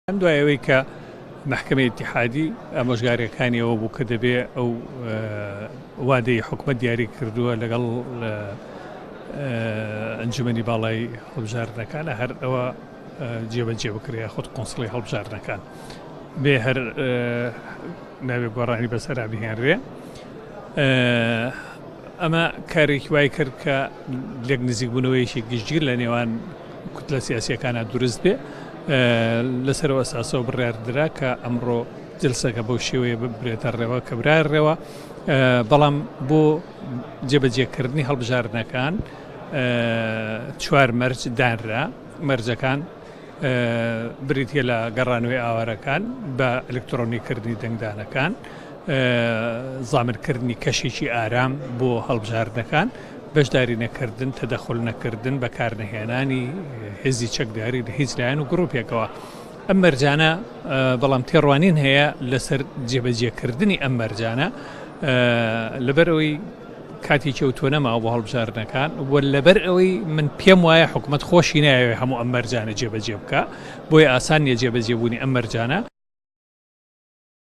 دوایەوەی کە محکمەی اتحادی ئامۆژگاریەکانیەوە بوو کە دەبێ ئەو وادەی حکومەت دیاری کردووە لەگەڵ ئەنجومەنی باڵای هەڵبژاردنەکانە هەر ئەوە جێبەجێ بکرێ خۆت قۆنسڵی هەڵبژاردنەکان بێ هەر ناوێ گۆڕانی بەسەرا بهێنرێ. ئەمە کارێکی وای کرد کە لێک نزیکبوونەوەیشی گشتگیر لە نێوان کوتلە سیاسیەکانە دروست بێ. لەسەرەوە ئەساسەوە بڕیاردرا کە ئەمڕۆ جلسەکە بەو شێوەیە ببرێتە ڕێوە کە برایڕێوە، بەڵام بۆ جێبەجێکردنی هەڵبژاردنەکان 4 مەرج دانرا. مەرجەکان بریتە لە گەڕانەوەی ئاوارەکان بە ئەلکترۆنیکردنی دەنگدانەکان، زامنکردنی کەشێکی ئارام بۆ هەڵبژاردنەکان، بەشداری نەکردن، تەدەخل نەکردن، بەکارنەهێنانی هێزی چەکداری لە هیچ لایەن و گڕوپێکەوە. ئەم مەرجانە بەڵام تێڕوانین هەیە لەسەر جێبەجێکردنی ئەم مەرجانە لەبەر ئەوەی کاتی کەوتووە نەماوە بۆ هەڵبژاردنەکان و لەبەر ئەوەی من پێم وایە حکومەت خۆشی نایەوێ هەموو ئەم مەرجانە جێبەجێ بکە، بۆیە ئاسان نیە جێبەجێبوونی ئەم مەرجانە.